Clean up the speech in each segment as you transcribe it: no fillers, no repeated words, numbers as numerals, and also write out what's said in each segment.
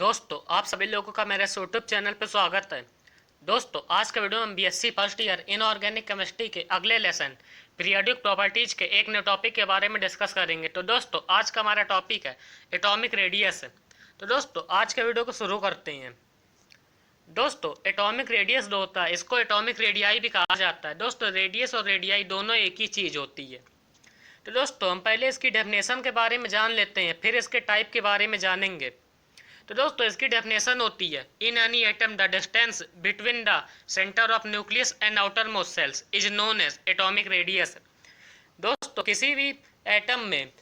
दोस्तों आप सभी लोगों का मेरे यूट्यूब चैनल पर स्वागत है। दोस्तों आज के वीडियो में BSc first year inorganic chemistry के अगले लेसन पीरियोडिक प्रॉपर्टीज के एक नए टॉपिक के बारे में डिस्कस करेंगे। तो दोस्तों आज का हमारा टॉपिक है एटॉमिक रेडियस। तो दोस्तों आज के वीडियो को शुरू करते हैं। दोस्तों एटॉमिक रेडियस जो होता है इसको एटॉमिक रेडियाई भी कहा जाता है। दोस्तों रेडियस और रेडियाई दोनों एक ही चीज़ होती है। तो दोस्तों हम पहले इसकी डेफिनेशन के बारे में जान लेते हैं, फिर इसके टाइप के बारे में जानेंगे। तो दोस्तों इसकी डेफिनेशन होती है in any atom the distance between the centre of nucleus and outer most shells is known as atomic radius. दोस्तों किसी भी एटम में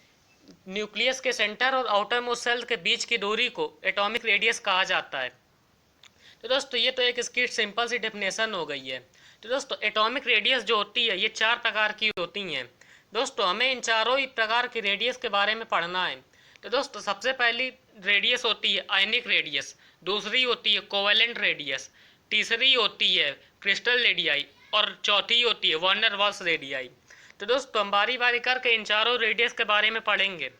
न्यूक्लियस के सेंटर और आउटर मोस्ट सेल के बीच की दूरी को एटॉमिक रेडियस कहा जाता है। तो दोस्तों ये तो एक इसकी सिंपल सी डेफिनेशन हो गई है। तो दोस्तों एटॉमिक रेडियस जो होती है ये 4 प्रकार की होती हैं। दोस्तों हमें इन चारों ही प्रकार की रेडियस के बारे में पढ़ना है। तो दोस्तों सबसे पहली रेडियस होती है आयनिक रेडियस, दूसरी होती है कोवेलेंट रेडियस, तीसरी होती है क्रिस्टल रेडियाई और चौथी होती है वैन डर वाल्स रेडियाई। तो दोस्तों हम बारी बारी करके इन चारों रेडियस के बारे में पढ़ेंगे।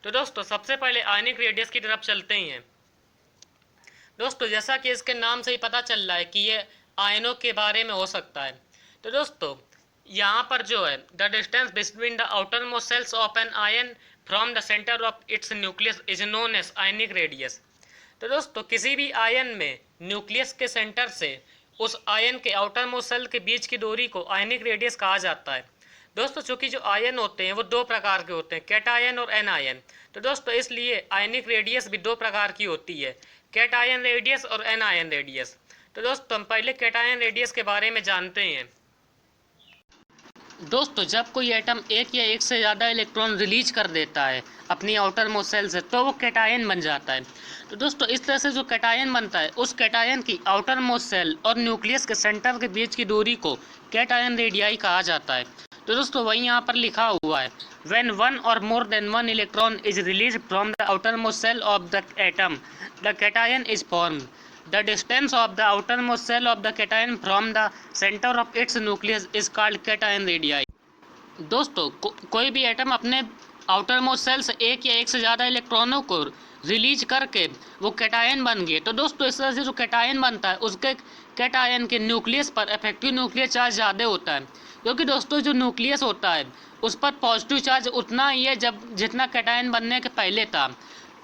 तो दोस्तों सबसे पहले आयनिक रेडियस की तरफ चलते हैं। दोस्तों जैसा कि इसके नाम से ही पता चल रहा है कि ये आयनों के बारे में हो सकता है। तो दोस्तों यहाँ पर जो है the distance between the outer most shells of an ion from the centre of its nucleus is known as ionic radius. तो दोस्तों किसी भी आयन में न्यूक्लियस के सेंटर से उस आयन के आउटर मोस्ट सेल के बीच की दूरी को आयनिक रेडियस कहा जाता है। दोस्तों चूंकि जो आयन होते हैं वो 2 प्रकार के होते हैं, कैटायन और एनायन। तो दोस्तों इसलिए आयनिक रेडियस भी 2 प्रकार की होती है, कैटायन रेडियस और एनायन रेडियस। तो दोस्तों हम पहले कैटायन रेडियस के बारे में जानते हैं। दोस्तों जब कोई एटम एक या एक से ज़्यादा इलेक्ट्रॉन रिलीज कर देता है अपनी आउटर मोस्ट सेल से तो वो कैटायन बन जाता है। तो दोस्तों इस तरह से जो कैटायन बनता है उस कैटायन की आउटर मोस्ट सेल और न्यूक्लियस के सेंटर के बीच की दूरी को कैटायन रेडियाई कहा जाता है। तो दोस्तों वही यहाँ पर लिखा हुआ है व्हेन वन और more than one electron is release from the outer most shell of the atom the cation is formed. The distance of the outermost cell of the cation from the center of its nucleus is called cation radii। दोस्तों कोई भी atom अपने outer most cell से एक या एक से ज़्यादा इलेक्ट्रॉनों को रिलीज करके वो कैटायन बन गए। तो दोस्तों इस तरह से जो कैटायन बनता है उसके कैटायन के न्यूक्लियस पर इफेक्टिव न्यूक्लियर चार्ज ज़्यादा होता है, क्योंकि दोस्तों जो न्यूक्लियस होता है उस पर पॉजिटिव चार्ज उतना ही है जब जितना कैटायन बनने के पहले था।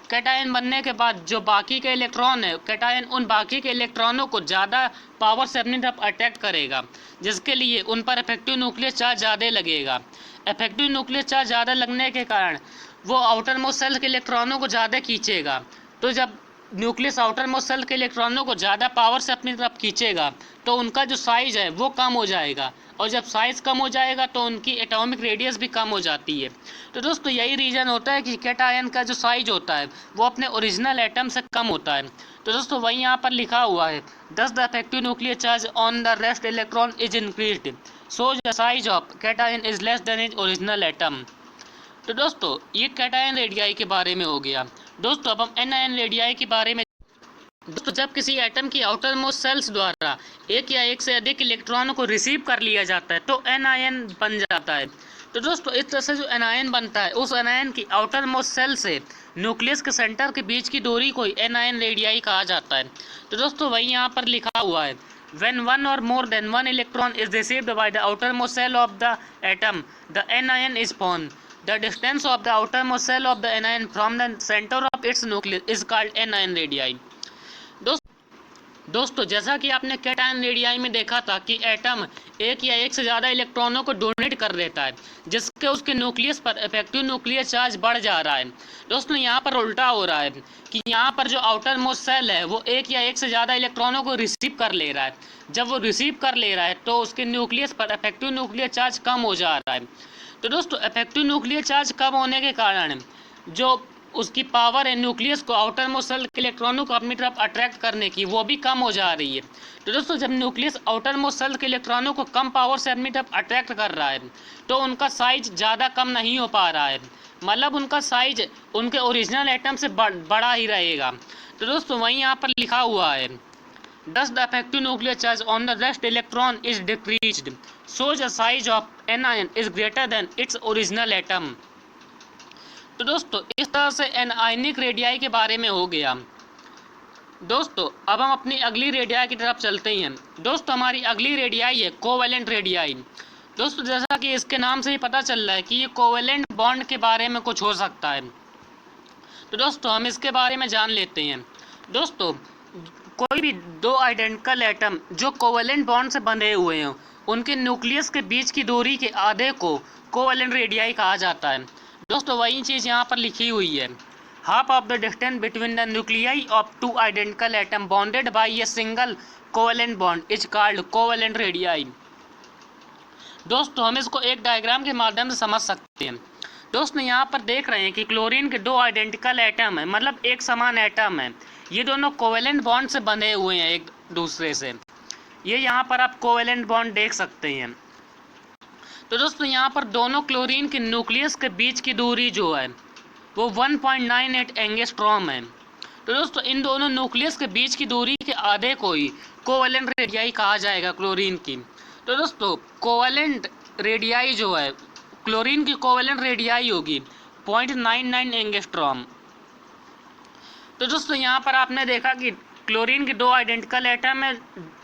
कैटायन बनने के बाद जो बाकी के इलेक्ट्रॉन है कैटायन उन बाकी के इलेक्ट्रॉनों को ज़्यादा पावर से अपनी तरफ अट्रैक्ट करेगा, जिसके लिए उन पर इफेक्टिव न्यूक्लियर चार्ज ज़्यादा लगेगा। इफेक्टिव न्यूक्लियर चार्ज ज़्यादा लगने के कारण वो आउटर मोस्ट सेल के इलेक्ट्रॉनों को ज़्यादा खींचेगा। तो जब न्यूक्लियस आउटर मोस्ट सेल के इलेक्ट्रॉनों को ज़्यादा पावर से अपनी तरफ खींचेगा तो उनका जो साइज़ है वो कम हो जाएगा, और जब साइज़ कम हो जाएगा तो उनकी एटॉमिक रेडियस भी कम हो जाती है। तो दोस्तों यही रीज़न होता है कि कैटायन का जो साइज होता है वो अपने ओरिजिनल एटम से कम होता है। तो दोस्तों वही यहाँ पर लिखा हुआ है दस the effective nuclear charge on the rest electron is increased so the size of cation is less than is original atom. तो दोस्तों ये कैटायन रेडियाई के बारे में हो गया। दोस्तों अब हम एनायन रेडियाई के बारे में। दोस्तों जब किसी एटम की आउटर मोस्ट सेल्स द्वारा एक या एक से अधिक इलेक्ट्रॉनों को रिसीव कर लिया जाता है तो एनायन बन जाता है। तो दोस्तों इस तरह से जो एनायन बनता है उस एनायन की आउटर मोस्ट सेल से न्यूक्लियस के सेंटर के बीच की दूरी को एनायन रेडियाई कहा जाता है। तो दोस्तों वही यहाँ पर लिखा हुआ है when one or more than one electron is received by the outermost cell of the atom the anion is formed। The distance of the outermost cell of the anion from the center of its nucleus is called anion radii। दोस्तों जैसा कि आपने cation radii में देखा था कि atom एक या एक से ज़्यादा इलेक्ट्रॉनों को डोनेट कर देता है, जिसके उसके न्यूक्लियस पर इफेक्टिव न्यूक्लियर चार्ज बढ़ जा रहा है। दोस्तों यहाँ पर उल्टा हो रहा है कि यहाँ पर जो आउटर मोस्ट सेल है वो एक या एक से ज़्यादा इलेक्ट्रॉनों को रिसीव कर ले रहा है। जब वो रिसीव कर ले रहा है तो उसके न्यूक्लियस पर इफेक्टिव न्यूक्लियर चार्ज कम हो जा रहा है। तो दोस्तों इफेक्टिव न्यूक्लियर चार्ज कम होने के कारण जो उसकी पावर है न्यूक्लियस को आउटर मोस्ट सेल के इलेक्ट्रॉनों को अपनी तरफ अट्रैक्ट करने की वो भी कम हो जा रही है। तो दोस्तों जब न्यूक्लियस आउटर मोस्ट सेल के इलेक्ट्रॉनों को कम पावर से अपनी तरफ अट्रैक्ट कर रहा है तो उनका साइज ज़्यादा कम नहीं हो पा रहा है, मतलब उनका साइज उनके ओरिजिनल एटम से बड़ा ही रहेगा। तो दोस्तों वहीं यहाँ पर लिखा हुआ है thus the effective nuclear charge on the rest electron is decreased so the size of anion is greater than its original atom। तो दोस्तों इस तरह से एनायनिक रेडियाई के बारे में हो गया। दोस्तों अब हम अपनी अगली रेडियाई की तरफ चलते हैं। दोस्तों हमारी अगली रेडियाई है कोवेलेंट रेडियाई। दोस्तों जैसा कि इसके नाम से ही पता चल रहा है कि ये कोवेलेंट बॉन्ड के बारे में कुछ हो सकता है, तो दोस्तों हम इसके बारे में जान लेते हैं। दोस्तों कोई भी दो आइडेंटिकल एटम जो कोवेलेंट बॉन्ड से बंधे हुए हैं उनके न्यूक्लियस के बीच की दूरी के आधे को कोवेलेंट रेडियाई कहा जाता है। दोस्तों वही चीज़ यहाँ पर लिखी हुई है, half of the distance between the nuclei of two identical atom bonded by a single covalent bond is called covalent radii. दोस्तों हम इसको एक डायग्राम के माध्यम से समझ सकते हैं। दोस्तों यहाँ पर देख रहे हैं कि क्लोरीन के दो आइडेंटिकल एटम है, मतलब एक समान एटम है। ये दोनों कोवेलेंट बॉन्ड से बंधे हुए हैं एक दूसरे से। ये यहाँ पर आप कोवेलेंट बॉन्ड देख सकते हैं। तो दोस्तों यहाँ पर दोनों क्लोरीन के न्यूक्लियस के बीच की दूरी जो है वो 1.98 एंगस्ट्रॉम है। तो दोस्तों इन दोनों न्यूक्लियस के बीच की दूरी के आधे को ही कोवेलेंट रेडियाई कहा जाएगा क्लोरीन की। तो दोस्तों कोवेलेंट रेडियाई जो है, क्लोरीन की कोवेलेंट रेडियाई होगी 0.99 एंगस्ट्रॉम। तो दोस्तों यहाँ पर आपने देखा कि क्लोरीन के दो आइडेंटिकल एटम है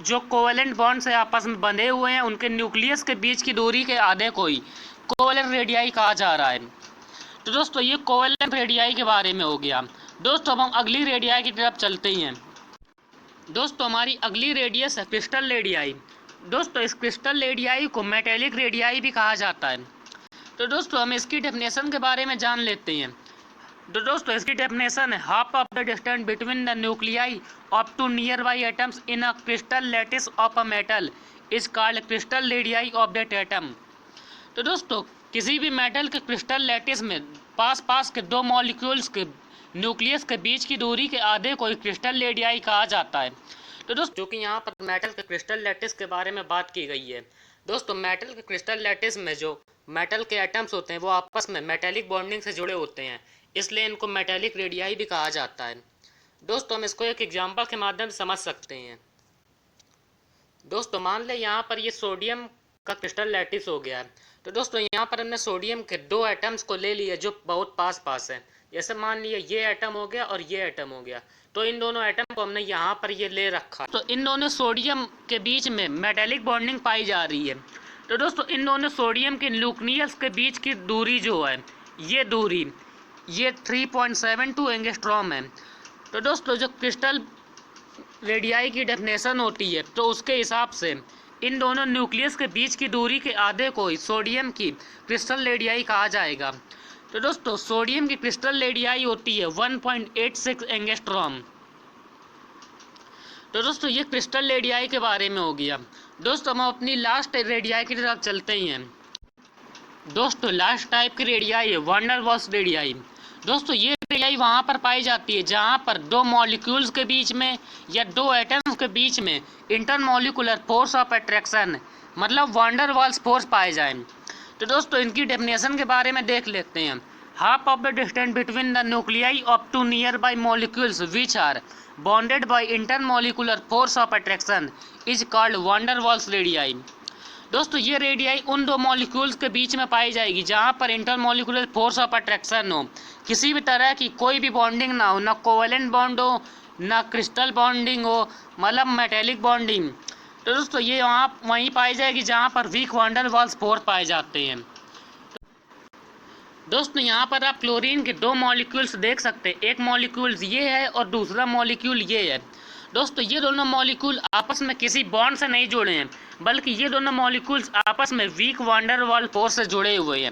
जो कोवेलेंट बॉन्ड से आपस में बंधे हुए हैं, उनके न्यूक्लियस के बीच की दूरी के आधे को ही कोवेलेंट रेडियाई कहा जा रहा है। तो दोस्तों ये कोवेलेंट रेडियाई के बारे में हो गया। दोस्तों अब हम अगली रेडियाई की तरफ चलते हैं। दोस्तों हमारी अगली रेडियस है क्रिस्टल रेडियाई। दोस्तों इस क्रिस्टल रेडियाई को मेटेलिक रेडियाई भी कहा जाता है। तो दोस्तों हम इसकी डेफिनेशन के बारे में जान लेते हैं। तो दोस्तों इसकी डेफिनेशन है, half of the distance between the nuclei of two nearby atoms in a crystal lattice of a metal is called crystal radii of that atom. तो दोस्तों किसी भी मेटल के क्रिस्टल लैटिस में पास के दो मॉलिक्यूल्स के न्यूक्लियस के बीच की दूरी के आधे को क्रिस्टल रेडियाई कहा जाता है। तो दोस्तों क्योंकि यहाँ पर मेटल के क्रिस्टल लैटिस के बारे में बात की गई है, दोस्तों मेटल के क्रिस्टल लैटिस में जो मेटल के एटम्स होते हैं वो आपस में मेटेलिक बॉन्डिंग से जुड़े होते हैं, इसलिए इनको मेटेलिक रेडियाई भी कहा जाता है। दोस्तों हम इसको एक एग्जांपल के माध्यम से समझ सकते हैं। दोस्तों मान ले यहाँ पर ये सोडियम का क्रिस्टल लैटिस हो गया है। तो दोस्तों यहाँ पर हमने सोडियम के दो एटम्स को ले लिया जो बहुत पास है। जैसे मान लिया ये एटम हो गया और ये एटम हो गया, तो इन दोनों एटम को हमने यहाँ पर ये ले रखा। तो इन दोनों सोडियम के बीच में मेटेलिक बॉन्डिंग पाई जा रही है। तो दोस्तों इन दोनों सोडियम के न्यूक्लियस के बीच की दूरी जो है ये दूरी ये 3.72 एंगस्ट्रॉम है। तो दोस्तों जो क्रिस्टल रेडियाई की डेफिनेशन होती है तो उसके हिसाब से इन दोनों न्यूक्लियस के बीच की दूरी के आधे को ही सोडियम की क्रिस्टल रेडियाई कहा जाएगा। तो दोस्तों सोडियम की क्रिस्टल रेडियाई होती है 1.86 एंगस्ट्रॉम। तो दोस्तों ये क्रिस्टल रेडियाई के बारे में हो गया। दोस्तों हम अपनी लास्ट रेडियाई की तरफ चलते हैं। दोस्तों लास्ट टाइप की रेडियाई है वैन डर वाल्स रेडियाई। दोस्तों ये रेडियाई वहाँ पर पाई जाती है जहाँ पर दो मॉलिक्यूल्स के बीच में या दो एटम्स के बीच में इंटरमॉलिकुलर फोर्स ऑफ अट्रैक्शन मतलब वैन डर वाल्स फोर्स पाए जाएं। तो दोस्तों इनकी डेफिनेशन के बारे में देख लेते हैं। Half of the distance between the nuclei of two nearby molecules which are bonded by intermolecular force of attraction is called van der Waals radii. दोस्तों ये रेडियाई उन दो मॉलिक्यूल्स के बीच में पाई जाएगी जहाँ पर इंटरमॉलिकुलर फोर्स ऑफ अट्रैक्शन हो, किसी भी तरह की कोई भी बॉन्डिंग ना हो, ना कोवेलेंट बॉन्ड हो ना क्रिस्टल बॉन्डिंग हो, मतलब मेटेलिक बॉन्डिंग। तो दोस्तों ये वहीं पाई जाएगी जहाँ पर weak van der Waals force पाए जाते हैं। दोस्तों यहाँ पर आप क्लोरीन के दो मॉलिक्यूल्स देख सकते हैं, एक मॉलिक्यूल ये है और दूसरा मॉलिक्यूल ये है। दोस्तों ये दोनों मॉलिक्यूल आपस में किसी बॉन्ड से नहीं जुड़े हैं, बल्कि ये दोनों मॉलिक्यूल्स आपस में weak van der Waals force से जुड़े हुए हैं।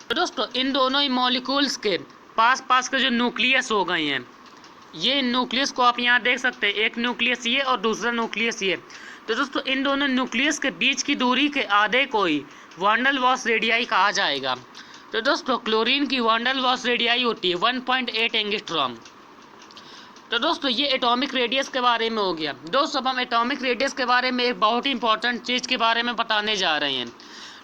तो दोस्तों इन दोनों ही मॉलिक्यूल्स के पास के जो न्यूक्लियस हो गए हैं, ये न्यूक्लियस को आप यहाँ देख सकते हैं, एक न्यूक्लियस ये और दूसरा न्यूक्लियस ये। तो दोस्तों इन दोनों न्यूक्लियस के बीच की दूरी के आधे को ही वैन डर वाल्स रेडियाई कहा जाएगा। तो दोस्तों क्लोरीन की वैन डर वाल्स रेडियाई होती है 1.8 एंगस्ट्रॉम। तो दोस्तों ये एटॉमिक रेडियस के बारे में हो गया। दोस्तों अब हम एटॉमिक रेडियस के बारे में एक बहुत ही इंपॉर्टेंट चीज़ के बारे में बताने जा रहे हैं।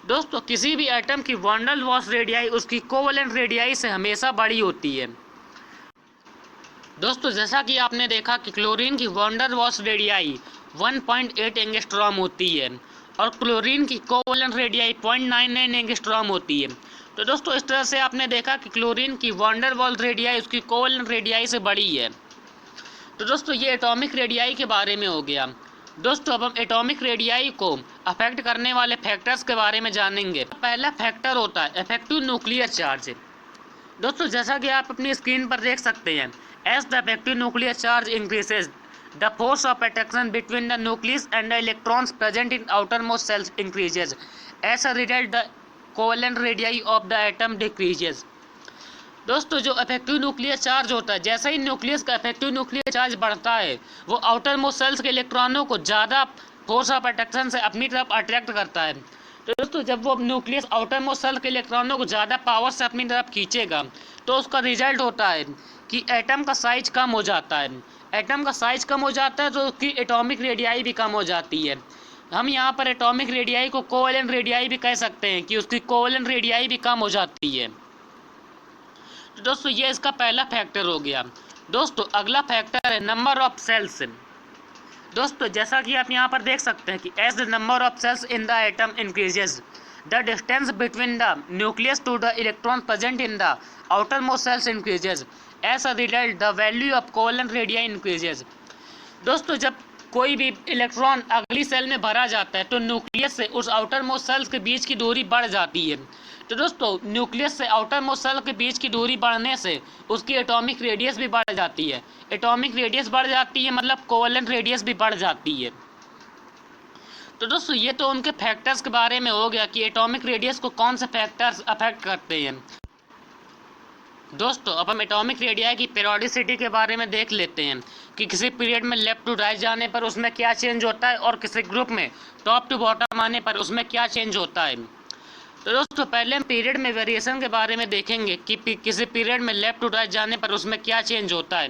दोस्तों किसी भी एटम की वैन डर वाल्स रेडियाई उसकी कोवेलेंट रेडियाई से हमेशा बड़ी होती है। दोस्तों जैसा कि आपने देखा कि क्लोरीन की van der Waals radii 1.8 angstrom होती है और क्लोरीन की कोवेलेंट रेडियाई 0.99 एंगस्ट्रॉम होती है। तो दोस्तों इस तरह से आपने देखा कि क्लोरीन की वैन डर वाल्स रेडियाई उसकी कोवेलेंट रेडियाई से बड़ी है। तो दोस्तों ये एटॉमिक रेडियाई के बारे में हो गया। दोस्तों अब हम एटॉमिक रेडियाई को अफेक्ट करने वाले फैक्टर्स के बारे में जानेंगे। पहला फैक्टर होता है इफेक्टिव न्यूक्लियर चार्ज। दोस्तों जैसा कि आप अपनी स्क्रीन पर देख सकते हैं, as the effective nuclear charge increases the force of attraction between the nucleus and the electrons present in outer most shells increases, as a result the covalent radii of the atom decreases. दोस्तों जो effective nuclear charge होता है, जैसे ही nucleus का effective nuclear charge बढ़ता है, वो आउटर मोस्ट सेल्स के इलेक्ट्रॉनों को ज़्यादा फोर्स ऑफ अट्रैक्शन से अपनी तरफ अट्रैक्ट करता है। तो दोस्तों जब वो न्यूक्लियस आउटर मोस्ट सेल के इलेक्ट्रॉनों को ज़्यादा पावर से अपनी तरफ खींचेगा, तो उसका रिजल्ट होता है कि एटम का साइज कम हो जाता है। एटम का साइज कम हो जाता है तो उसकी एटॉमिक रेडियाई भी कम हो जाती है। हम यहाँ पर एटॉमिक रेडियाई को कोवेलेंट रेडियाई भी कह सकते हैं कि उसकी कोवेलेंट रेडियाई भी कम हो जाती है। तो दोस्तों ये इसका पहला फैक्टर हो गया। दोस्तों अगला फैक्टर है नंबर ऑफ सेल्स। दोस्तों जैसा कि आप यहाँ पर देख सकते हैं कि as the number of shells in the atom increases, the distance between the nucleus to the electron present in the outer most shells increases, as a result the value of covalent radii increases. दोस्तों जब कोई भी electron अगली cell में भरा जाता है तो न्यूक्लियस से उस आउटर मोस्ट सेल्स के बीच की दूरी बढ़ जाती है। तो दोस्तों न्यूक्लियस से आउटर मोस्ट सेल के बीच की दूरी बढ़ने से उसकी एटॉमिक रेडियस भी बढ़ जाती है। एटॉमिक रेडियस बढ़ जाती है मतलब कोवेलेंट रेडियस भी बढ़ जाती है। तो दोस्तों ये तो उनके फैक्टर्स के बारे में हो गया कि एटॉमिक रेडियस को कौन से फैक्टर्स अफेक्ट करते हैं। दोस्तों अब हम एटॉमिक रेडियाई की पेरियोडिसिटी के बारे में देख लेते हैं कि किसी पीरियड में लेफ्ट टू राइट जाने पर उसमें क्या चेंज होता है और किसी ग्रुप में टॉप टू बॉटम आने पर उसमें क्या चेंज होता है। तो दोस्तों पहले हम पीरियड में वेरिएशन के बारे में देखेंगे कि किसी पीरियड में लेफ्ट टू राइट जाने पर उसमें क्या चेंज होता है।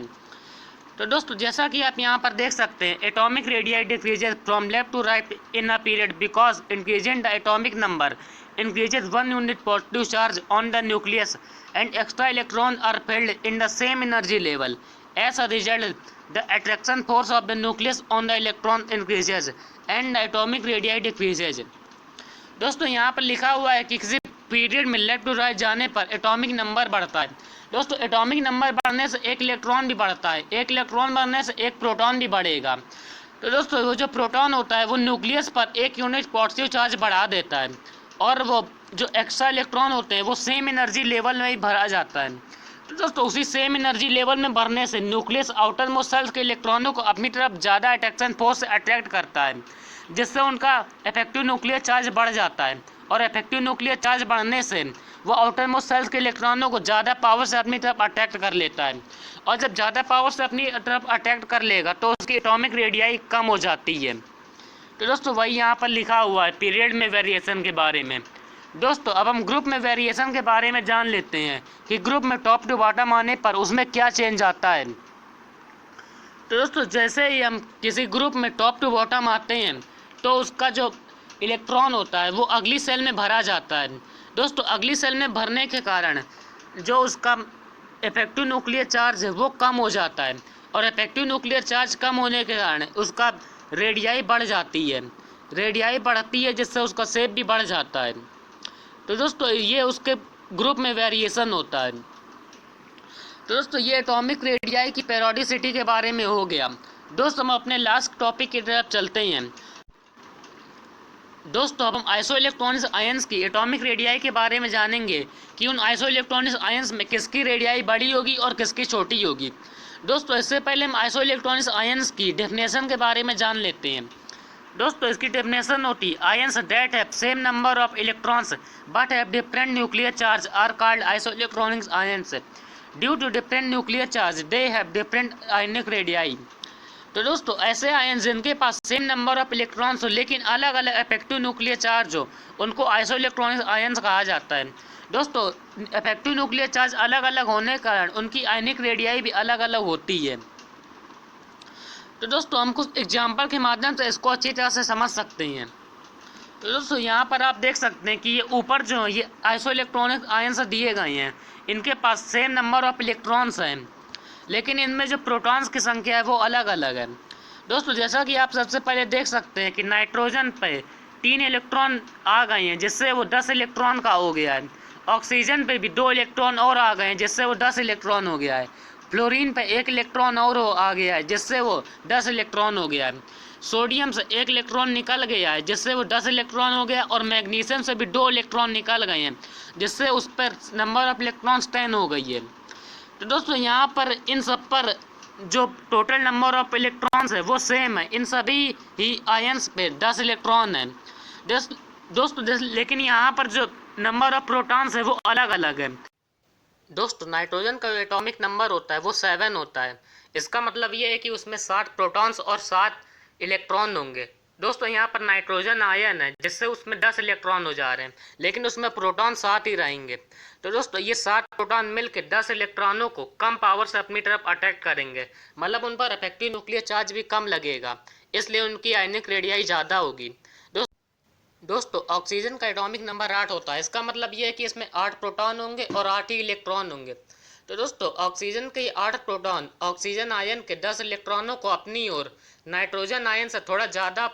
तो दोस्तों जैसा कि आप यहाँ पर देख सकते हैं, atomic radii decreases from left to right in a period because increasing the atomic number increases 1 unit positive charge on the nucleus and extra electrons are filled in the same energy level. As a result, the attraction force of the nucleus on the electron increases and the atomic radii decreases. दोस्तों यहाँ पर लिखा हुआ है कि किसी period में left to right जाने पर एटॉमिक नंबर बढ़ता है। दोस्तों एटॉमिक नंबर बढ़ने से एक इलेक्ट्रॉन भी बढ़ता है, एक इलेक्ट्रॉन बढ़ने से एक प्रोटॉन भी बढ़ेगा। तो दोस्तों वो जो प्रोटॉन होता है वो न्यूक्लियस पर 1 यूनिट पॉजिटिव चार्ज बढ़ा देता है और वो जो एक्स्ट्रा इलेक्ट्रॉन होते हैं वो सेम एनर्जी लेवल में ही भरा जाता है। तो दोस्तों उसी सेम एनर्जी लेवल में भरने से न्यूक्लियस आउटर मोस्ट सेल्स के इलेक्ट्रॉनों को अपनी तरफ ज़्यादा अट्रैक्शन फोर्स से अट्रैक्ट करता है, जिससे उनका इफेक्टिव न्यूक्लियर चार्ज बढ़ जाता है और इफेक्टिव न्यूक्लियर चार्ज बढ़ने से वो आउटर मोस्ट सेल्स के इलेक्ट्रॉनों को ज़्यादा पावर से अपनी तरफ अट्रैक्ट कर लेता है और जब ज़्यादा पावर से अपनी तरफ अट्रैक्ट कर लेगा तो उसकी एटॉमिक रेडियाई कम हो जाती है। तो दोस्तों वही यहाँ पर लिखा हुआ है पीरियड में वेरिएशन के बारे में। दोस्तों अब हम ग्रुप में वेरिएशन के बारे में जान लेते हैं कि ग्रुप में टॉप टू बॉटम आने पर उसमें क्या चेंज आता है। तो दोस्तों जैसे ही हम किसी ग्रुप में टॉप टू बॉटम आते हैं तो उसका जो इलेक्ट्रॉन होता है वो अगली सेल में भरा जाता है। दोस्तों अगली सेल में भरने के कारण जो उसका इफेक्टिव न्यूक्लियर चार्ज है वो कम हो जाता है और इफेक्टिव न्यूक्लियर चार्ज कम होने के कारण उसका रेडियाई बढ़ जाती है। रेडियाई बढ़ती है जिससे उसका शेप भी बढ़ जाता है। तो दोस्तों ये उसके ग्रुप में वेरिएशन होता है। तो दोस्तों ये एटॉमिक रेडियाई की पेरियोडिसिटी के बारे में हो गया। दोस्तों हम अपने लास्ट टॉपिक की तरफ चलते हैं। दोस्तों अब हम आइसो इलेक्ट्रॉनिक आयंस की एटॉमिक रेडियाई के बारे में जानेंगे कि उन आइसो इलेक्ट्रॉनिक आयंस में किसकी रेडियाई बड़ी होगी और किसकी छोटी होगी। दोस्तों इससे पहले हम आइसो इलेक्ट्रॉनिक आयंस की डेफिनेशन के बारे में जान लेते हैं। दोस्तों इसकी डेफिनेशन होती है ions that have same number of electrons but have different nuclear charge are called isoelectronic ions. Due to different nuclear charge they have different ionic radii. तो दोस्तों ऐसे आयन जिनके पास सेम नंबर ऑफ इलेक्ट्रॉन्स हो लेकिन अलग अलग effective nuclear charge हो उनको आइसो इलेक्ट्रॉनिक आयंस कहा जाता है। दोस्तों इफेक्टिव न्यूक्लियर चार्ज अलग अलग होने के कारण उनकी आयनिक रेडियाई भी अलग अलग होती है। तो दोस्तों हम कुछ एग्जाम्पल के माध्यम से इसको अच्छी तरह से समझ सकते हैं। तो दोस्तों यहाँ पर आप देख सकते हैं कि ये ऊपर जो ये आइसो इलेक्ट्रॉनिक आयंस दिए गए हैं, इनके पास सेम नंबर ऑफ इलेक्ट्रॉन्स हैं लेकिन इनमें जो प्रोटॉन्स की संख्या है वो अलग अलग है। दोस्तों जैसा कि आप सबसे पहले देख सकते हैं कि नाइट्रोजन पे 3 इलेक्ट्रॉन आ गए हैं जिससे वो 10 इलेक्ट्रॉन का हो गया है। ऑक्सीजन पे भी 2 इलेक्ट्रॉन और आ गए हैं जिससे वो 10 इलेक्ट्रॉन हो गया है। फ्लोरीन पे 1 इलेक्ट्रॉन और आ गया है जिससे वो 10 इलेक्ट्रॉन हो गया है। सोडियम से 1 इलेक्ट्रॉन निकल गया है जिससे वो 10 इलेक्ट्रॉन हो गया, और मैग्नीशियम से भी 2 इलेक्ट्रॉन निकल गए हैं जिससे उस पर नंबर ऑफ इलेक्ट्रॉन्स 10 हो गई है। तो दोस्तों यहाँ पर इन सब पर जो टोटल नंबर ऑफ इलेक्ट्रॉन्स है वो सेम है, इन सभी ही आयंस पे 10 इलेक्ट्रॉन है। दोस्तों लेकिन यहाँ पर जो नंबर ऑफ प्रोटॉन्स है वो अलग अलग है। दोस्तों नाइट्रोजन का जो एटॉमिक नंबर होता है वो 7 होता है। इसका मतलब ये है कि उसमें 7 प्रोटॉन्स और 7 इलेक्ट्रॉन होंगे। दोस्तों यहाँ पर नाइट्रोजन आयन है जिससे उसमें 10 इलेक्ट्रॉन हो जा रहे हैं, लेकिन उसमें प्रोटॉन 7 ही रहेंगे। तो दोस्तों ये 7 प्रोटॉन मिलकर 10 इलेक्ट्रॉनों को कम पावर से अपनी तरफ अट्रैक्ट करेंगे, मतलब उन पर इफेक्टिव न्यूक्लियर चार्ज भी कम लगेगा, इसलिए उनकी आयनिक रेडियाई ज़्यादा होगी। दोस्तों ऑक्सीजन का एटॉमिक नंबर 8 होता है। इसका मतलब ये है कि इसमें 8 प्रोटॉन होंगे और 8 ही इलेक्ट्रॉन होंगे। तो दोस्तों ऑक्सीजन के 8 प्रोटॉन ऑक्सीजन आयन के 10 इलेक्ट्रॉनों को अपनी ओर नाइट्रोजन आयन से थोड़ा ज़्यादा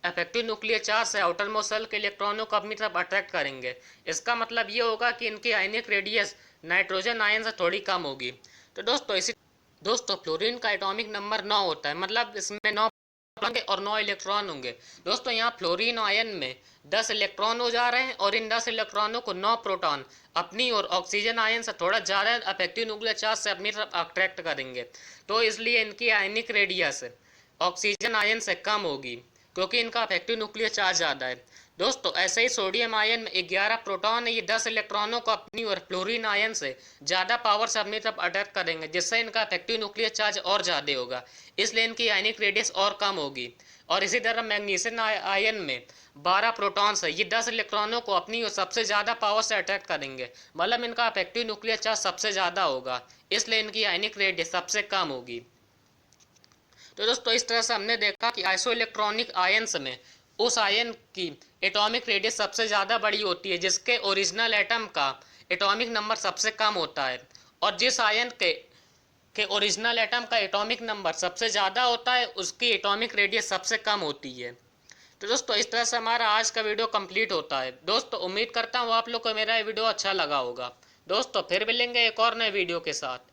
इफेक्टिव न्यूक्लियर चार्ज से आउटर मोस्ट शेल के इलेक्ट्रॉनों को अपनी तरफ अट्रैक्ट करेंगे। इसका मतलब ये होगा कि इनकी आयनिक रेडियस नाइट्रोजन आयन से थोड़ी कम होगी। तो दोस्तों फ्लोरीन का एटॉमिक नंबर 9 होता है, मतलब इसमें 9 होंगे और 9 इलेक्ट्रॉन होंगे। दोस्तों यहाँ फ्लोरीन आयन में 10 इलेक्ट्रॉन हो जा रहे हैं और इन 10 इलेक्ट्रॉनों को 9 प्रोटॉन अपनी और ऑक्सीजन आयन से थोड़ा ज़्यादा इफेक्टिव न्यूक्लियर चार्ज से अपनी तरफ अट्रैक्ट करेंगे। तो इसलिए इनकी आयनिक रेडियस ऑक्सीजन आयन से कम होगी क्योंकि इनका इफेक्टिव न्यूक्लियर चार्ज ज़्यादा है। दोस्तों ऐसे ही सोडियम आयन में 11 प्रोटॉन है, ये 10 इलेक्ट्रॉनों को अपनी और फ्लोरीन आयन से ज़्यादा पावर से अपनी तरफ अट्रैक्ट करेंगे जिससे इनका इफेक्टिव न्यूक्लियर चार्ज और ज़्यादा होगा, इसलिए इनकी आयनिक रेडियस और कम होगी। और इसी तरह मैग्नीशियम आयन में 12 प्रोटॉन्स है, ये 10 इलेक्ट्रॉनों को अपनी और सबसे ज़्यादा पावर से अट्रैक्ट करेंगे, मतलब इनका इफेक्टिव न्यूक्लियर चार्ज सबसे ज़्यादा होगा, इसलिए इनकी आयनिक रेडियस सबसे कम होगी। तो दोस्तों इस तरह से हमने देखा कि आइसो इलेक्ट्रॉनिक आयन्स में उस आयन की एटॉमिक रेडियस सबसे ज़्यादा बड़ी होती है जिसके ओरिजिनल एटम का एटॉमिक नंबर सबसे कम होता है, और जिस आयन के ओरिजिनल एटम का एटॉमिक नंबर सबसे ज़्यादा होता है उसकी एटॉमिक रेडियस सबसे कम होती है। तो दोस्तों इस तरह से हमारा आज का वीडियो कंप्लीट होता है। दोस्तों उम्मीद करता हूँ आप लोग को मेरा ये वीडियो अच्छा लगा होगा। दोस्तों फिर मिलेंगे एक और नए वीडियो के साथ।